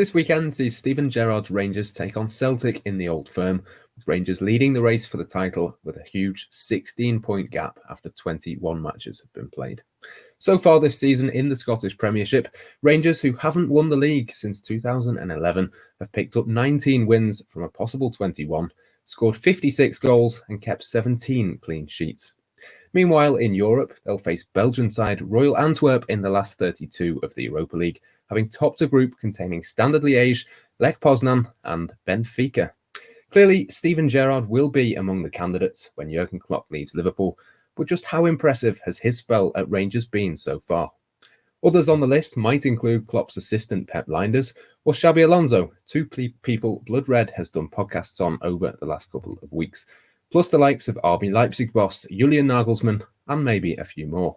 This weekend sees Steven Gerrard's Rangers take on Celtic in the Old Firm, with Rangers leading the race for the title with a huge 16-point gap after 21 matches have been played. So far this season in the Scottish Premiership, Rangers, who haven't won the league since 2011, have picked up 19 wins from a possible 21, scored 56 goals and kept 17 clean sheets. Meanwhile, in Europe, they'll face Belgian side Royal Antwerp in the last 32 of the Europa League, having topped a group containing Standard Liège, Lech Poznan and Benfica. Clearly, Steven Gerrard will be among the candidates when Jurgen Klopp leaves Liverpool, but just how impressive has his spell at Rangers been so far? Others on the list might include Klopp's assistant Pep Lijnders or Xabi Alonso, two people Blood Red has done podcasts on over the last couple of weeks, plus the likes of RB Leipzig boss Julian Nagelsmann and maybe a few more.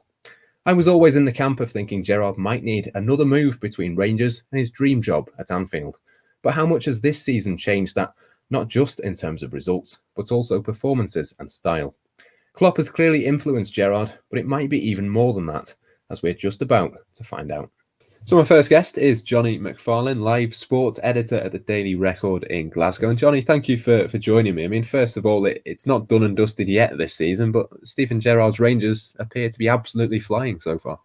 I was always in the camp of thinking Gerrard might need another move between Rangers and his dream job at Anfield. But how much has this season changed that, not just in terms of results, but also performances and style? Klopp has clearly influenced Gerrard, but it might be even more than that, as we're just about to find out. So my first guest is Jonny McFarlane, live sports editor at the Daily Record in Glasgow. And Jonny, thank you for joining me. I mean, first of all, it's not done and dusted yet this season, but Steven Gerrard's Rangers appear to be absolutely flying so far.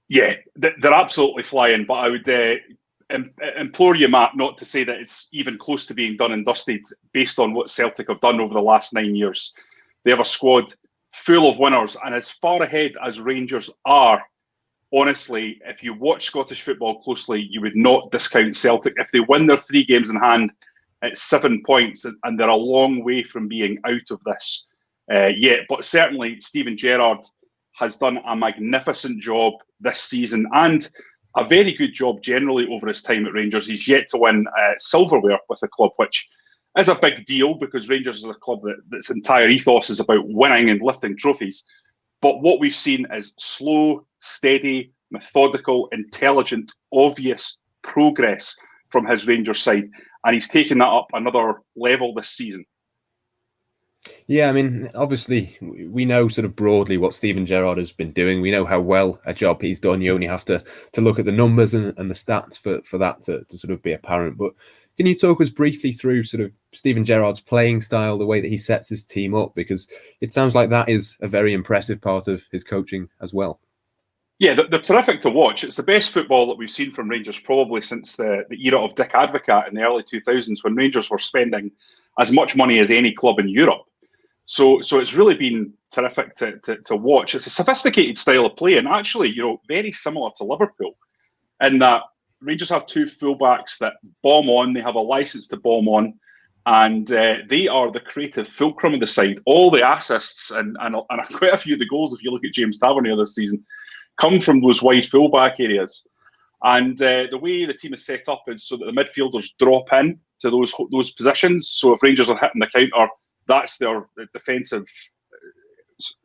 Yeah, they're absolutely flying, but I would implore you, Matt, not to say that it's even close to being done and dusted based on what Celtic have done over the last 9 years. They have a squad full of winners, and as far ahead as Rangers are, honestly, if you watch Scottish football closely, you would not discount Celtic. If they win their 3 games in hand, it's 7 points, and they're a long way from being out of this yet. But certainly, Steven Gerrard has done a magnificent job this season and a very good job generally over his time at Rangers. He's yet to win silverware with the club, which is a big deal because Rangers is a club that's entire ethos is about winning and lifting trophies. But what we've seen is slow, steady, methodical, intelligent, obvious progress from his Rangers side. And he's taken that up another level this season. Yeah, I mean, obviously, we know sort of broadly what Steven Gerrard has been doing. We know how well a job he's done. You only have to look at the numbers and the stats for that to sort of be apparent. But can you talk us briefly through sort of Steven Gerrard's playing style, the way that he sets his team up? Because it sounds like that is a very impressive part of his coaching as well. Yeah, they're terrific to watch. It's the best football that we've seen from Rangers probably since the era of Dick Advocaat in the early 2000s, when Rangers were spending as much money as any club in Europe. So it's really been terrific to watch. It's a sophisticated style of play, and actually, very similar to Liverpool, in that Rangers have 2 fullbacks that bomb on. They have a license to bomb on, and they are the creative fulcrum of the side. All the assists and quite a few of the goals, if you look at James Tavernier this season, come from those wide fullback areas. And the way the team is set up is so that the midfielders drop in to those positions. So if Rangers are hitting the counter, that's their defensive,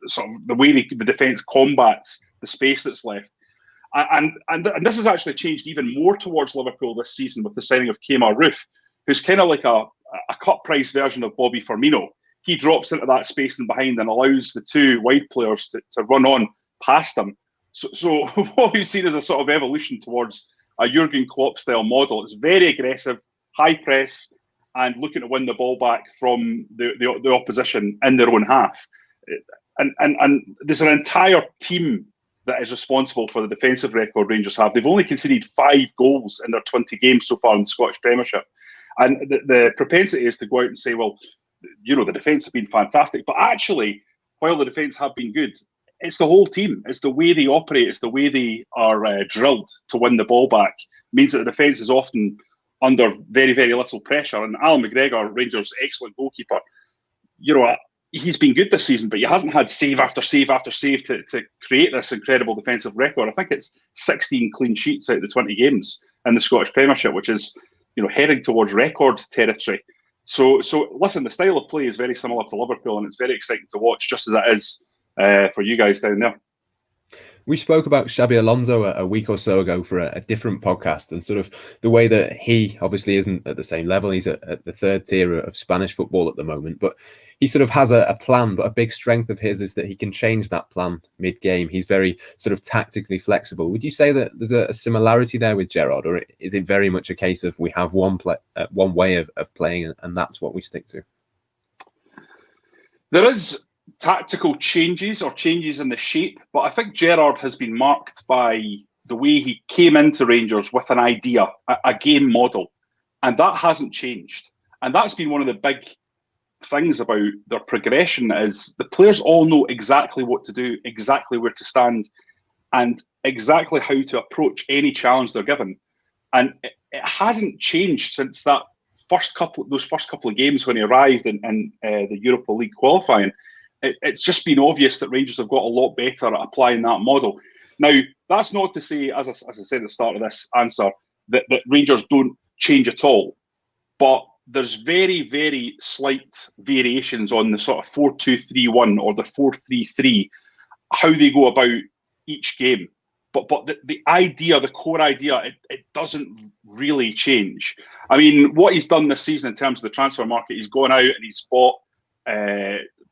sort of the way the defence combats the space that's left. And this has actually changed even more towards Liverpool this season with the signing of Kemar Roofe, who's kind of like a cut price version of Bobby Firmino. He drops into that space and behind and allows the 2 wide players to run on past him. So what we've seen is a sort of evolution towards a Jurgen Klopp style model. It's very aggressive, high press, and looking to win the ball back from the opposition in their own half. And there's an entire team that is responsible for the defensive record Rangers have. They've only conceded 5 goals in their 20 games so far in the Scottish Premiership. And the propensity is to go out and say, well, the defence has been fantastic. But actually, while the defence have been good, it's the whole team. It's the way they operate. It's the way they are drilled to win the ball back. It means that the defence is often under very, very little pressure. And Alan McGregor, Rangers' excellent goalkeeper, he's been good this season, but he hasn't had save after save after save to create this incredible defensive record. I think it's 16 clean sheets out of the 20 games in the Scottish Premiership, which is, heading towards record territory. So listen, the style of play is very similar to Liverpool, and it's very exciting to watch, just as it is for you guys down there. We spoke about Xabi Alonso a week or so ago for a different podcast, and sort of the way that he obviously isn't at the same level. He's at the third tier of Spanish football at the moment, but he sort of has a plan. But a big strength of his is that he can change that plan mid-game. He's very sort of tactically flexible. Would you say that there's a similarity there with Gerrard, or is it very much a case of we have one way of playing, and that's what we stick to? There is tactical changes or changes in the shape, but I think Gerrard has been marked by the way he came into Rangers with an idea, a game model, and that hasn't changed. And that's been one of the big things about their progression, is the players all know exactly what to do, exactly where to stand, and exactly how to approach any challenge they're given. And it hasn't changed since those first couple of games when he arrived in the Europa League qualifying. It's just been obvious that Rangers have got a lot better at applying that model. Now, that's not to say, as I said at the start of this answer, that Rangers don't change at all. But there's very, very slight variations on the sort of 4-2-3-1 or the 4-3-3, how they go about each game. But the idea, the core idea, it doesn't really change. I mean, what he's done this season in terms of the transfer market, he's gone out and he's bought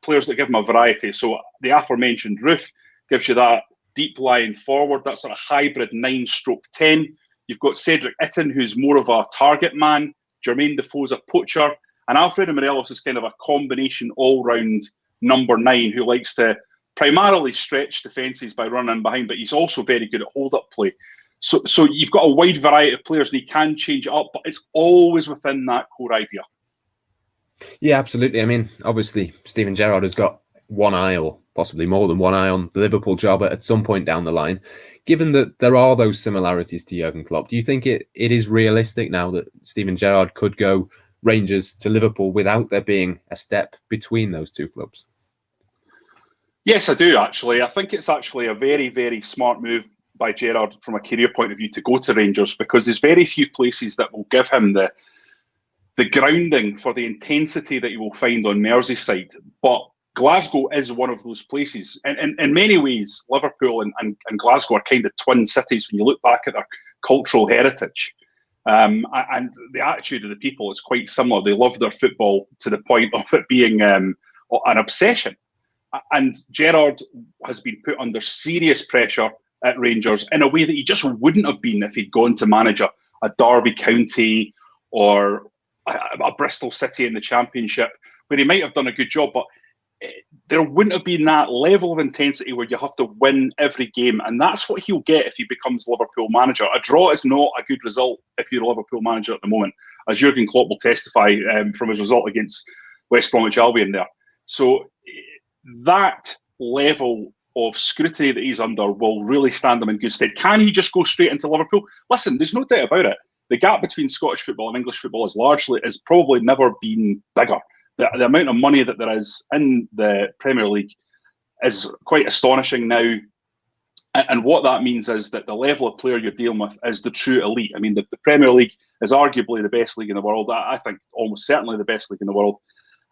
players that give him a variety. So the aforementioned Roof gives you that deep line forward, that sort of hybrid 9/10. You've got Cedric Itten, who's more of a target man. Jermaine Defoe's a poacher. And Alfredo Morelos is kind of a combination all-round number 9 who likes to primarily stretch defences by running behind, but he's also very good at hold-up play. So you've got a wide variety of players and he can change it up, but it's always within that core idea. Yeah, absolutely. I mean, obviously, Steven Gerrard has got one eye, or possibly more than one eye, on the Liverpool job at some point down the line. Given that there are those similarities to Jurgen Klopp, do you think it is realistic now that Steven Gerrard could go Rangers to Liverpool without there being a step between those two clubs? Yes, I do, actually. I think it's actually a very, very smart move by Gerrard from a career point of view to go to Rangers, because there's very few places that will give him the grounding for the intensity that you will find on Merseyside. But Glasgow is one of those places. And in many ways, Liverpool and Glasgow are kind of twin cities when you look back at their cultural heritage. And the attitude of the people is quite similar. They love their football to the point of it being an obsession. And Gerrard has been put under serious pressure at Rangers in a way that he just wouldn't have been if he'd gone to manage a Derby County or a Bristol City in the Championship, where he might have done a good job, but there wouldn't have been that level of intensity where you have to win every game. And that's what he'll get if he becomes Liverpool manager. A draw is not a good result if you're a Liverpool manager at the moment, as Jurgen Klopp will testify from his result against West Bromwich Albion there. So that level of scrutiny that he's under will really stand him in good stead. Can he just go straight into Liverpool? Listen, there's no doubt about it. The gap between Scottish football and English football is probably never been bigger. The amount of money that there is in the Premier League is quite astonishing now. And what that means is that the level of player you're dealing with is the true elite. I mean, the Premier League is arguably the best league in the world. I think almost certainly the best league in the world.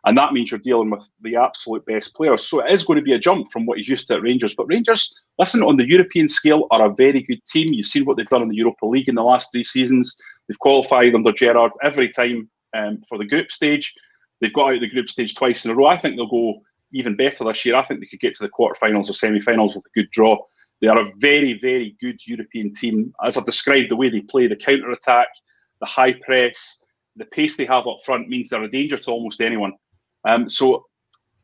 And that means you're dealing with the absolute best players. So it is going to be a jump from what he's used to at Rangers. But Rangers, listen, on the European scale, are a very good team. You've seen what they've done in the Europa League in the last 3 seasons. They've qualified under Gerrard every time for the group stage. They've got out of the group stage twice in a row. I think they'll go even better this year. I think they could get to the quarterfinals or semi-finals with a good draw. They are a very, very good European team. As I've described, the way they play, the counter-attack, the high press, the pace they have up front means they're a danger to almost anyone. So,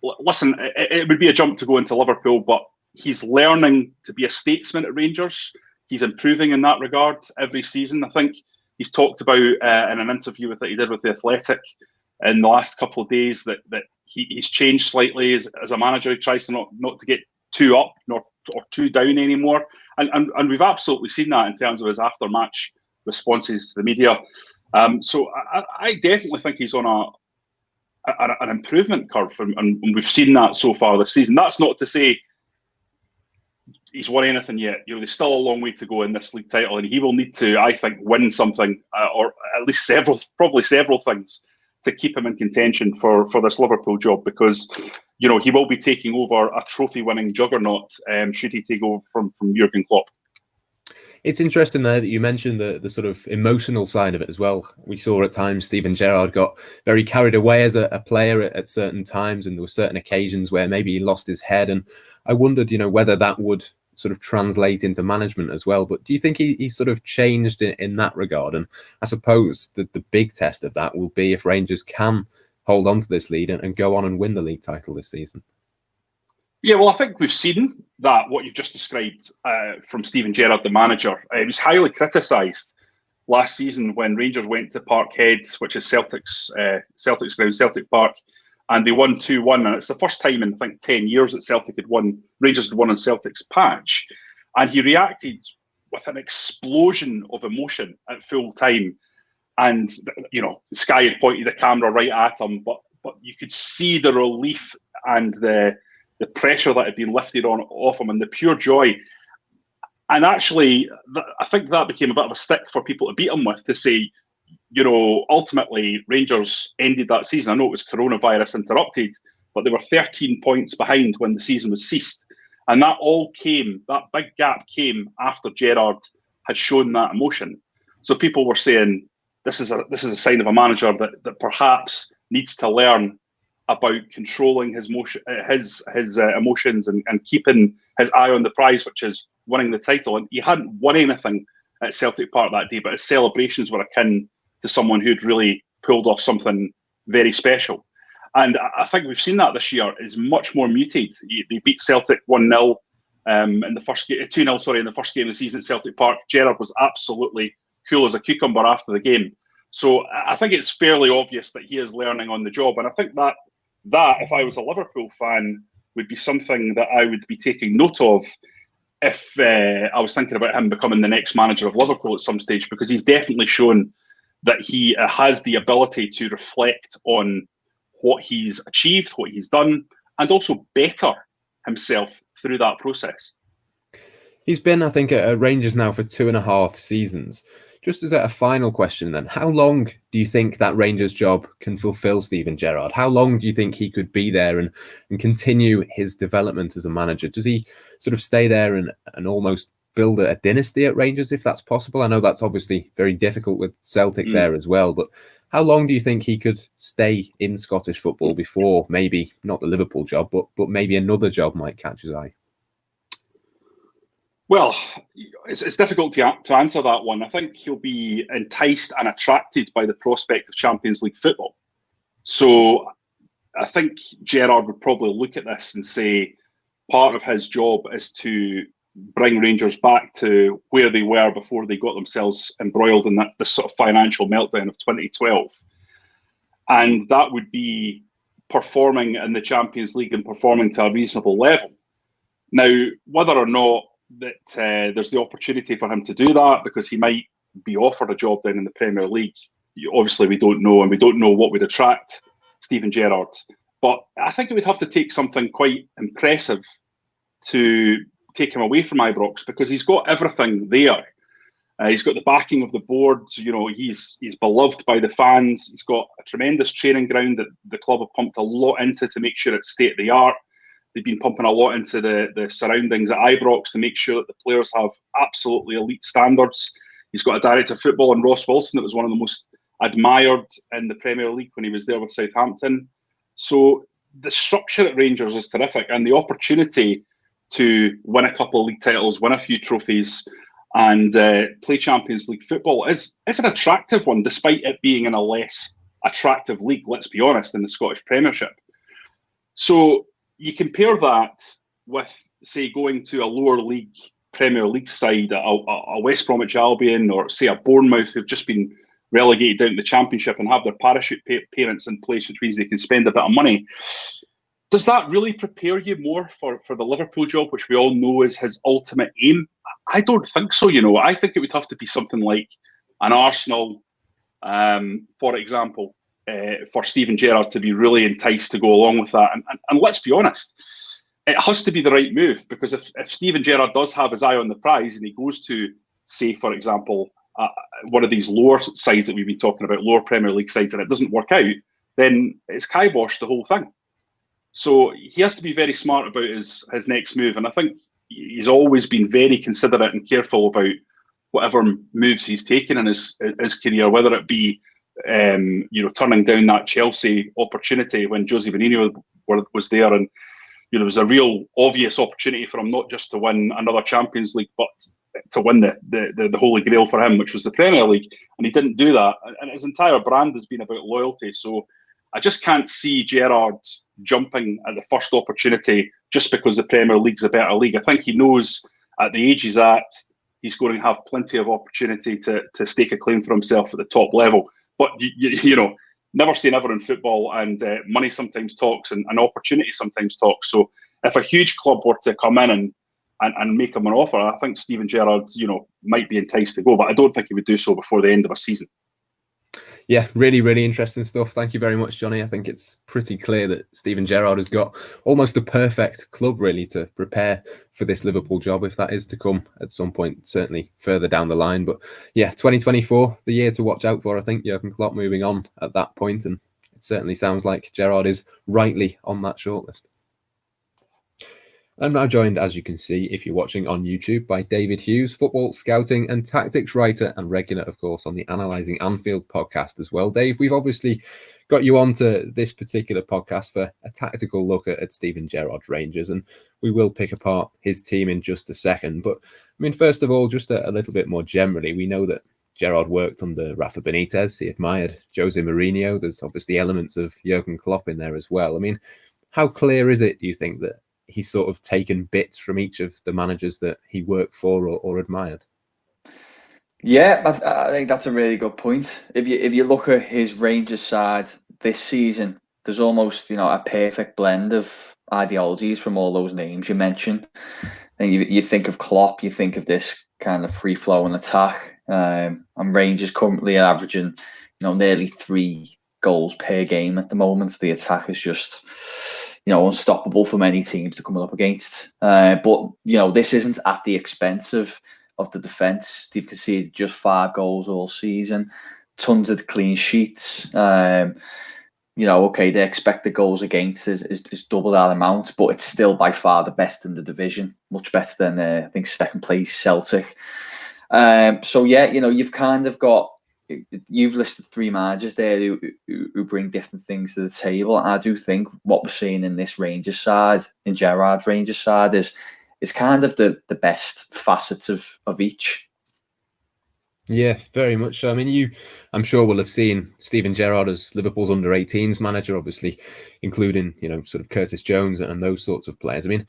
listen, it would be a jump to go into Liverpool, but he's learning to be a statesman at Rangers. He's improving in that regard every season. I think he's talked about in an interview that he did with The Athletic in the last couple of days that he's changed slightly as a manager. He tries to not to get too up or too down anymore. And we've absolutely seen that in terms of his after-match responses to the media. So I definitely think he's on an improvement curve, and we've seen that so far this season. That's not to say he's won anything yet. You know, there's still a long way to go in this league title, and he will need to, I think, win something or at least probably several things to keep him in contention for this Liverpool job, because he will be taking over a trophy-winning juggernaut should he take over from Jurgen Klopp. It's interesting there that you mentioned the sort of emotional side of it as well. We saw at times Steven Gerrard got very carried away as a player at certain times, and there were certain occasions where maybe he lost his head. And I wondered, whether that would sort of translate into management as well. But do you think he sort of changed in that regard? And I suppose that the big test of that will be if Rangers can hold on to this lead and go on and win the league title this season. Yeah, well, I think we've seen that, what you've just described from Steven Gerrard, the manager. It was highly criticised last season when Rangers went to Parkhead, which is Celtic's ground, Celtic Park, and they won 2-1. And it's the first time in, I think, 10 years that Rangers had won on Celtic's patch. And he reacted with an explosion of emotion at full time. And, Sky had pointed the camera right at him, but you could see the relief and the pressure that had been lifted off him and the pure joy. And actually, I think that became a bit of a stick for people to beat him with, to say, ultimately Rangers ended that season. I know it was coronavirus interrupted, but they were 13 points behind when the season was ceased. And that big gap came after Gerrard had shown that emotion. So people were saying, this is a sign of a manager that perhaps needs to learn about controlling his emotions and keeping his eye on the prize, which is winning the title. And he hadn't won anything at Celtic Park that day, but his celebrations were akin to someone who'd really pulled off something very special. And I think we've seen that this year is much more muted. They beat Celtic 1-0 in the first game, 2-0, sorry, in the first game of the season at Celtic Park. Gerrard was absolutely cool as a cucumber after the game. So I think it's fairly obvious that he is learning on the job. And I think that if I was a Liverpool fan, would be something that I would be taking note of if I was thinking about him becoming the next manager of Liverpool at some stage, because he's definitely shown that he has the ability to reflect on what he's achieved, what he's done, and also better himself through that process. He's been, I think, at Rangers now for 2.5 seasons. Just as a final question then, how long do you think that Rangers job can fulfill Steven Gerrard? How long do you think he could be there and continue his development as a manager? Does he sort of stay there and almost build a dynasty at Rangers, if that's possible? I know that's obviously very difficult with Celtic there as well, but how long do you think he could stay in Scottish football before maybe not the Liverpool job, but maybe another job might catch his eye? Well, it's difficult to answer that one. I think he'll be enticed and attracted by the prospect of Champions League football. So I think Gerrard would probably look at this and say part of his job is to bring Rangers back to where they were before they got themselves embroiled in this sort of financial meltdown of 2012. And that would be performing in the Champions League and performing to a reasonable level. Now, whether or not that there's the opportunity for him to do that, because he might be offered a job down in the Premier League, obviously we don't know, and we don't know what would attract Steven Gerrard. But I think it would have to take something quite impressive to take him away from Ibrox, because he's got everything there. He's got the backing of the board. He's beloved by the fans. He's got a tremendous training ground that the club have pumped a lot into to make sure it's state of the art. They've been pumping a lot into the surroundings at Ibrox to make sure that the players have absolutely elite standards. He's got a director of football in Ross Wilson that was one of the most admired in the Premier League when he was there with Southampton. So the structure at Rangers is terrific, and the opportunity to win a couple of league titles, win a few trophies, and play Champions League football is an attractive one, despite it being in a less attractive league, let's be honest, in the Scottish Premiership. So you compare that with, say, going to a lower league Premier League side, a West Bromwich Albion, or say a Bournemouth who've just been relegated down to the Championship and have their parachute payments in place, which means they can spend a bit of money. Does that really prepare you more for the Liverpool job, which we all know is his ultimate aim? I don't think so, I think it would have to be something like an Arsenal, for example, for Steven Gerrard to be really enticed to go along with that. And let's be honest, it has to be the right move, because if Steven Gerrard does have his eye on the prize and he goes to, say, for example, one of these lower sides that we've been talking about, lower Premier League sides, and it doesn't work out, then it's kibosh the whole thing. So he has to be very smart about his next move. And I think he's always been very considerate and careful about whatever moves he's taken in his career, whether it be turning down that Chelsea opportunity when Jose Mourinho was there, and it was a real obvious opportunity for him not just to win another Champions League, but to win the Holy Grail for him, which was the Premier League, and he didn't do that. And his entire brand has been about loyalty. So I just can't see Gerrard jumping at the first opportunity just because the Premier League's a better league. I think he knows at the age he's at, he's going to have plenty of opportunity to stake a claim for himself at the top level. But, never say never in football, and money sometimes talks, and opportunity sometimes talks. So if a huge club were to come in and make him an offer, I think Steven Gerrard, might be enticed to go, but I don't think he would do so before the end of a season. Yeah, really, really interesting stuff. Thank you very much, Jonny. I think it's pretty clear that Steven Gerrard has got almost a perfect club, really, to prepare for this Liverpool job, if that is to come at some point, certainly further down the line. But yeah, 2024, the year to watch out for, I think, Jurgen Klopp moving on at that point, and it certainly sounds like Gerrard is rightly on that shortlist. I'm now joined, as you can see, if you're watching on YouTube, by David Hughes, football scouting and tactics writer and regular, of course, on the Analysing Anfield podcast as well. Dave, we've obviously got you onto this particular podcast for a tactical look at Steven Gerrard's Rangers, and we will pick apart his team in just a second. But, I mean, first of all, just a little bit more generally, we know that Gerrard worked under Rafa Benitez. He admired Jose Mourinho. There's obviously elements of Jurgen Klopp in there as well. I mean, how clear is it, do you think, that he's sort of taken bits from each of the managers that he worked for or admired? Yeah, I think that's a really good point. If you look at his Rangers side this season, there's almost a perfect blend of ideologies from all those names you mentioned. And you think of Klopp, you think of this kind of free flowing attack. And Rangers currently are averaging nearly 3 goals per game at the moment. The attack is just unstoppable for many teams to come up against. But this isn't at the expense of the defence. They've conceded just 5 goals all season, tons of clean sheets. Okay, the expected goals against is double that amount, but it's still by far the best in the division, much better than I think second place Celtic. So yeah, you've kind of got. You've listed 3 managers there who bring different things to the table. And I do think what we're seeing in this Rangers side, in Gerrard Rangers side, is kind of the best facets of each. Yeah, very much so. I mean, I'm sure, will have seen Steven Gerrard as Liverpool's under-18s manager, obviously, including, sort of Curtis Jones and those sorts of players. I mean,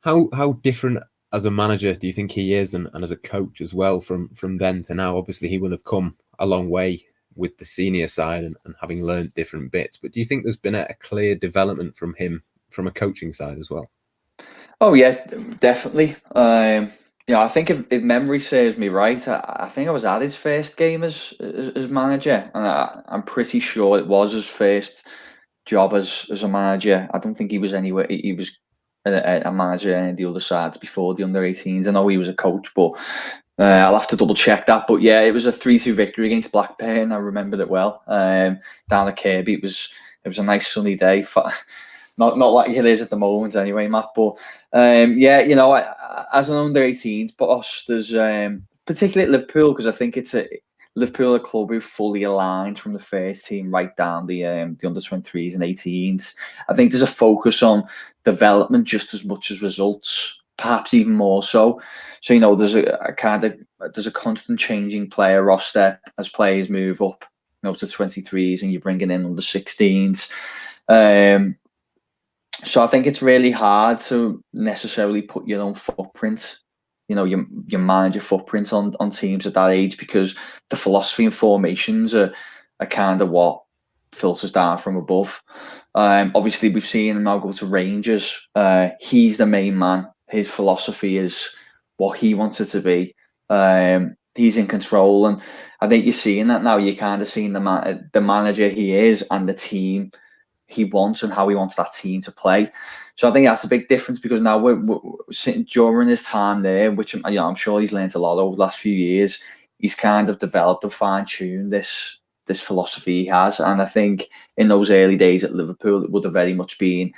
how different as a manager do you think he is, and as a coach as well, from then to now? Obviously, he will have come a long way with the senior side and having learned different bits. But do you think there's been a clear development from him from a coaching side as well? Oh, yeah, definitely. I think if memory serves me right, I think I was at his first game as manager, and I'm pretty sure it was his first job as a manager. I don't think he was anywhere. He was a manager in the other sides before the under-18s. I know he was a coach, but I'll have to double check that. But yeah, it was a 3-2 victory against Blackburn. I remembered it well. Down at Kirby, it was a nice sunny day. Not like it is at the moment, anyway, Matt. But as an under-18s boss, there's particularly at Liverpool, because I think it's Liverpool a club who fully aligned from the first team right down the under-23s and 18s. I think there's a focus on development just as much as results, perhaps even more so. So there's a constant changing player roster as players move up, to 23s, and you're bringing in under 16s. So I think it's really hard to necessarily put your own footprint, your manager footprint on teams at that age, because the philosophy and formations are kind of what filters down from above. Obviously, we've seen him now go to Rangers. He's the main man. His philosophy is what he wants it to be. He's in control, and I think you're seeing that now. You're kind of seeing the manager he is and the team he wants and how he wants that team to play. So I think that's a big difference, because now we're sitting during his time there, which I'm sure he's learned a lot over the last few years. He's kind of developed and fine-tuned this this philosophy he has. And I think in those early days at Liverpool, it would have very much been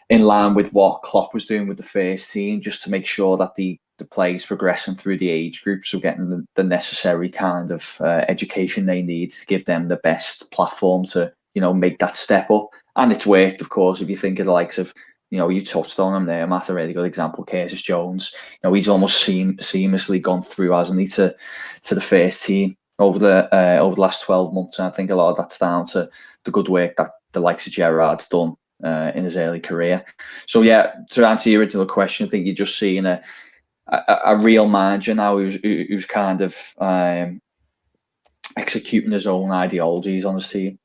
in line with what Klopp was doing with the first team, just to make sure that the players progressing through the age groups are getting the necessary kind of education they need to give them the best platform to, make that step up. And it's worked, of course, if you think of the likes of, you touched on him there, Matt, a really good example, Curtis Jones. He's almost seamlessly gone through, hasn't he, to the first team over the last 12 months. And I think a lot of that's down to the good work that the likes of Gerrard's done in his early career. So yeah, to answer your original question, I think you're just seeing a real manager now who's kind of executing his own ideologies on his team.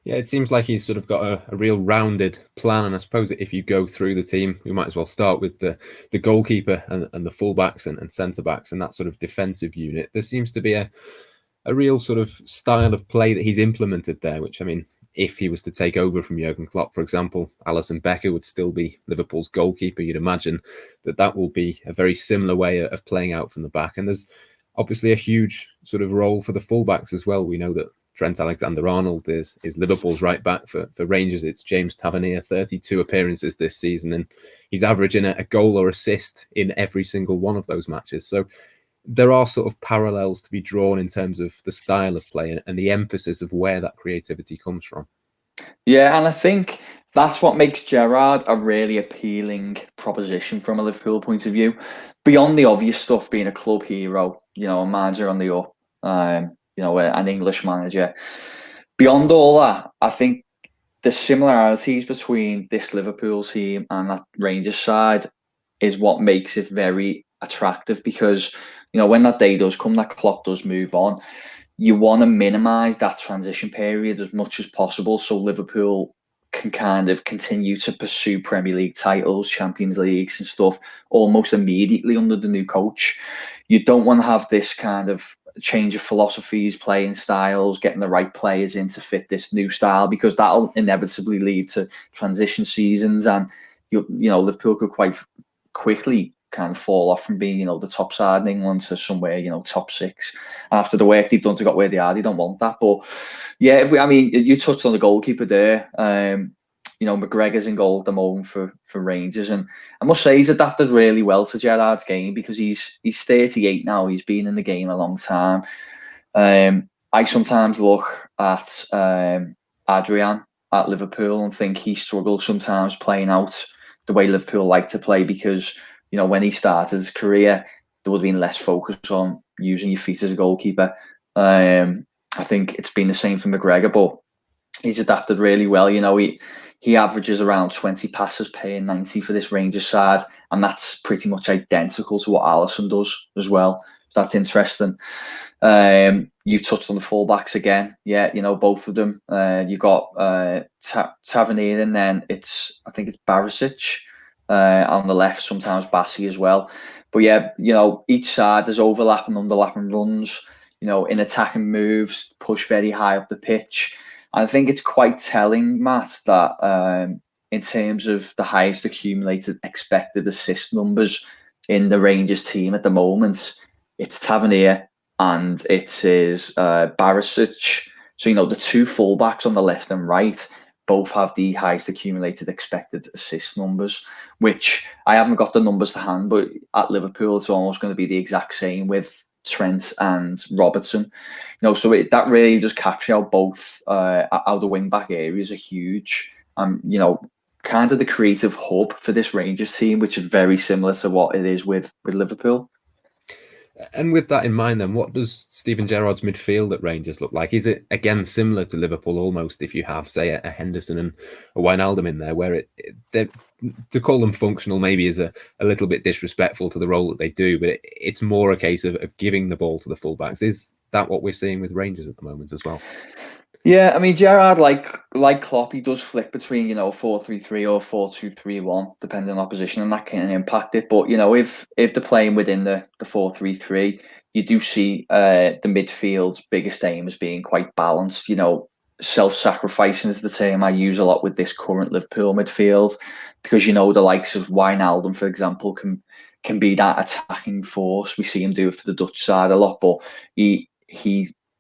Yeah, it seems like he's sort of got a real rounded plan, and I suppose that if you go through the team, we might as well start with the goalkeeper and the fullbacks and centre backs and that sort of defensive unit. There seems to be a real sort of style of play that he's implemented there, which, I mean, if he was to take over from Jurgen Klopp, for example, Alisson Becker would still be Liverpool's goalkeeper. You'd imagine that will be a very similar way of playing out from the back. And there's obviously a huge sort of role for the fullbacks as well. We know that Trent Alexander-Arnold is Liverpool's right back. For Rangers, it's James Tavernier, 32 appearances this season, and he's averaging a goal or assist in every single one of those matches. So there are sort of parallels to be drawn in terms of the style of play and the emphasis of where that creativity comes from. Yeah, and I think that's what makes Gerrard a really appealing proposition from a Liverpool point of view. Beyond the obvious stuff, being a club hero, a manager on the up, an English manager. Beyond all that, I think the similarities between this Liverpool team and that Rangers side is what makes it very attractive, because when that day does come, that Klopp does move on, you want to minimise that transition period as much as possible, so Liverpool can kind of continue to pursue Premier League titles, Champions Leagues and stuff almost immediately under the new coach. You don't want to have this kind of change of philosophies, playing styles, getting the right players in to fit this new style, because that'll inevitably lead to transition seasons, and Liverpool could quite quickly kind of fall off from being, the top side in England to somewhere, top six. After the work they've done to get where they are, they don't want that. But yeah, you touched on the goalkeeper there. McGregor's in goal at the moment for Rangers, and I must say he's adapted really well to Gerrard's game, because he's 38 now. He's been in the game a long time. I sometimes look at Adrian at Liverpool and think he struggles sometimes playing out the way Liverpool like to play, because when he started his career, there would have been less focus on using your feet as a goalkeeper. I think it's been the same for McGregor, but he's adapted really well. He averages around 20 passes per 90 for this Rangers side, and that's pretty much identical to what Addison does as well. So that's interesting. You've touched on the fullbacks again. Yeah, both of them. You've got Tavernier, and then I think it's Barisic on the left, sometimes Bassi as well. But yeah, each side there's overlapping, underlapping runs, in attacking moves, push very high up the pitch. I think it's quite telling, Matt, that in terms of the highest accumulated expected assist numbers in the Rangers team at the moment, it's Tavernier and it is Barisic. So, the two fullbacks on the left and right both have the highest accumulated expected assist numbers, which I haven't got the numbers to hand, but at Liverpool, it's almost going to be the exact same with Trent and Robertson. So that really does capture how both how the wing back areas are huge. Kind of the creative hub for this Rangers team, which is very similar to what it is with Liverpool. And with that in mind, then, what does Steven Gerrard's midfield at Rangers look like? Is it, again, similar to Liverpool almost, if you have, say, a Henderson and a Wijnaldum in there, where to call them functional maybe is a little bit disrespectful to the role that they do, but it's more a case of giving the ball to the fullbacks. Is that what we're seeing with Rangers at the moment as well? Yeah, I mean, Gerrard, like Klopp, he does flick between 4-3-3 or 4-2-3-1, depending on opposition, and that can impact it. But if they're playing within the 4-3-3, you do see the midfield's biggest aim as being quite balanced. Self-sacrificing is the term I use a lot with this current Liverpool midfield, because the likes of Wijnaldum, for example, can be that attacking force. We see him do it for the Dutch side a lot, but he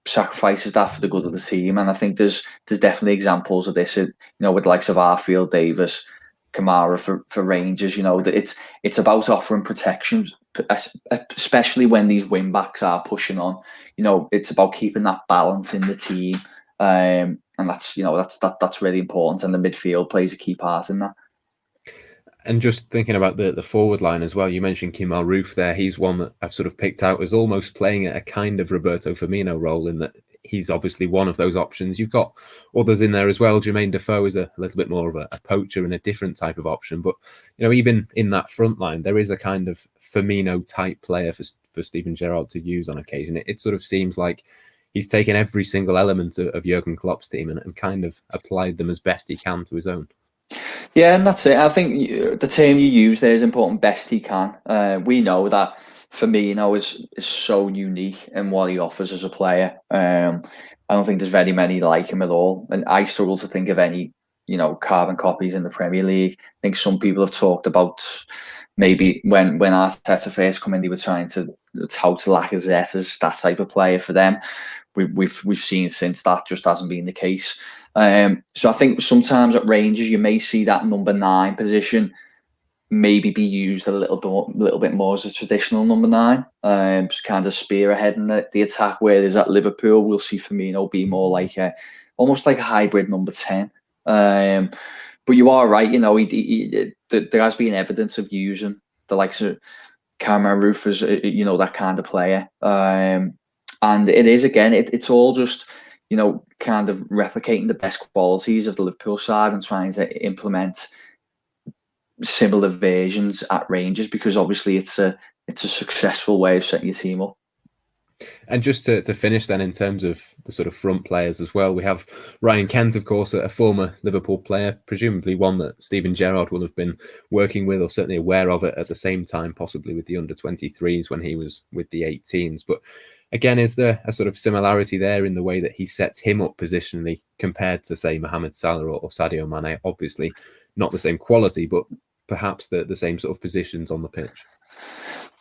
sacrifices that for the good of the team. And I think there's definitely examples of this, with the likes of Arfield, Davis, Kamara for Rangers. That it's about offering protection, especially when these wing backs are pushing on. It's about keeping that balance in the team, and that's really important. And the midfield plays a key part in that. And just thinking about the forward line as well, you mentioned Kemar Roofe there. He's one that I've sort of picked out as almost playing a kind of Roberto Firmino role, in that he's obviously one of those options. You've got others in there as well. Jermaine Defoe is a little bit more of a poacher and a different type of option. But, even in that front line, there is a kind of Firmino type player for Steven Gerrard to use on occasion. It sort of seems like he's taken every single element of Jurgen Klopp's team and kind of applied them as best he can to his own. Yeah, and that's it. I think the term you use there is important. Best he can. We know that Firmino is so unique in what he offers as a player. I don't think there's very many like him at all, and I struggle to think of any carbon copies in the Premier League. I think some people have talked about maybe when Arteta first come in, they were trying to tout Lacazette as that type of player for them. We've seen since that just hasn't been the case. So I think sometimes at Rangers you may see that number 9 position maybe be used a little bit more as a traditional number 9, just kind of spearheading the attack. Whereas at Liverpool we'll see Firmino be more like almost like a hybrid number 10. But you are right, there has been evidence of using the likes of Kemar Roofe as that kind of player. And it is, again, it's all just, kind of replicating the best qualities of the Liverpool side and trying to implement similar versions at Rangers, because obviously it's a successful way of setting your team up. And just to finish then, in terms of the sort of front players as well, we have Ryan Kent, of course, a former Liverpool player, presumably one that Steven Gerrard will have been working with, or certainly aware of it at the same time, possibly with the under-23s when he was with the 18s. But again, is there a sort of similarity there in the way that he sets him up positionally compared to, say, Mohamed Salah or Sadio Mane? Obviously not the same quality, but perhaps the same sort of positions on the pitch.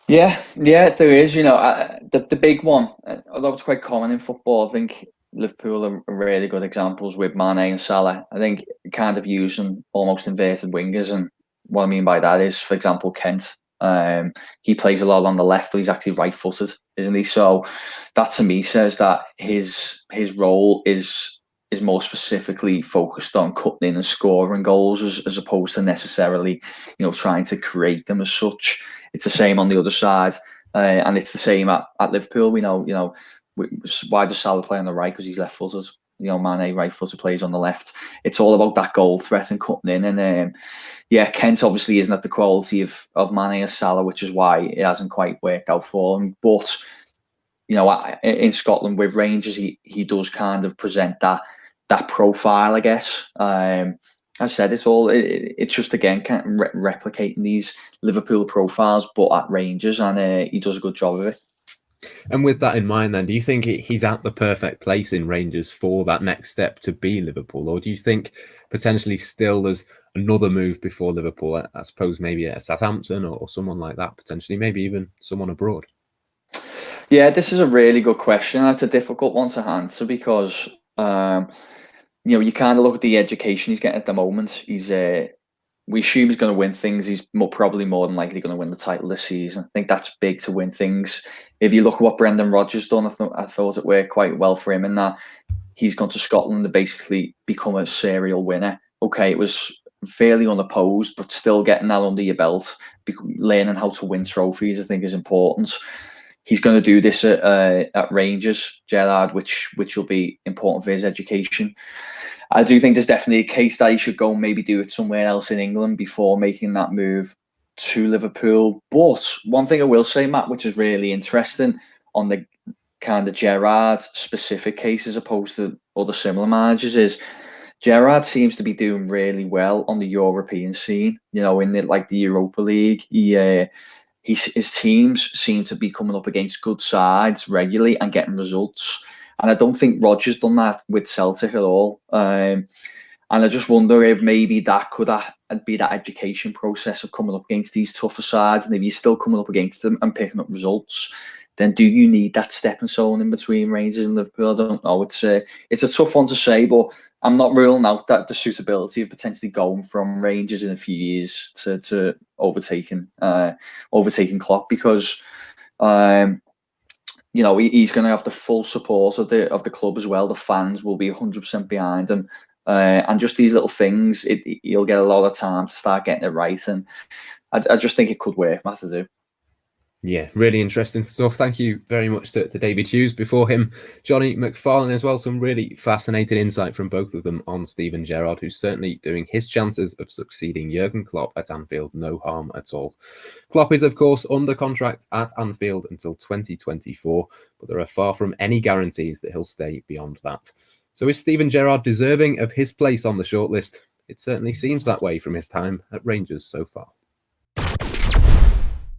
Yeah, there is. The big one, although it's quite common in football, I think Liverpool are really good examples with Mane and Salah. I think kind of using almost inverted wingers, and what I mean by that is, for example, Kent. He plays a lot on the left, but he's actually right-footed, isn't he? So that to me says that his role is more specifically focused on cutting in and scoring goals, as opposed to necessarily, trying to create them as such. It's the same on the other side, and it's the same at Liverpool. We know, why does Salah play on the right? Because he's left-footed. Mane, right-footed, plays on the left. It's all about that goal threat and cutting in. And Kent obviously isn't at the quality of Mane and Salah, which is why it hasn't quite worked out for him. But in Scotland with Rangers, he does kind of present that profile, I guess. As I said, it's just, again, kind of replicating these Liverpool profiles, but at Rangers, and he does a good job of it. And with that in mind, then, do you think he's at the perfect place in Rangers for that next step to be Liverpool? Or do you think potentially still there's another move before Liverpool? I suppose maybe a Southampton or someone like that, potentially, maybe even someone abroad. Yeah, this is a really good question. That's a difficult one to answer because, you kind of look at the education he's getting at the moment. We assume he's going to win things. He's probably more than likely going to win the title this season. I think that's big, to win things. If you look at what Brendan Rodgers done, I thought it worked quite well for him in that he's gone to Scotland to basically become a serial winner. Okay, it was fairly unopposed, but still getting that under your belt, learning how to win trophies, I think is important. He's going to do this at Rangers, Gerrard, which will be important for his education. I do think there's definitely a case that he should go and maybe do it somewhere else in England before making that move to Liverpool. But one thing I will say, Matt, which is really interesting on the kind of Gerrard specific case as opposed to other similar managers, is Gerrard seems to be doing really well on the European scene. In the Europa League, his teams seem to be coming up against good sides regularly and getting results. And I don't think Rodgers done that with Celtic at all. And I just wonder if maybe that could be that education process of coming up against these tougher sides. And if you're still coming up against them and picking up results, then do you need that stepping stone in between Rangers and Liverpool? I don't know. It's a tough one to say, but I'm not ruling out that the suitability of potentially going from Rangers in a few years to overtaking Klopp, because he's going to have the full support of the club as well. The fans will be 100% behind him, and just these little things, he'll get a lot of time to start getting it right, and I just think it could work, Matthew. Yeah, really interesting stuff. Thank you very much to David Hughes. Before him, Jonny McFarlane as well. Some really fascinating insight from both of them on Steven Gerrard, who's certainly doing his chances of succeeding Jurgen Klopp at Anfield no harm at all. Klopp is, of course, under contract at Anfield until 2024, but there are far from any guarantees that he'll stay beyond that. So is Steven Gerrard deserving of his place on the shortlist? It certainly seems that way from his time at Rangers so far.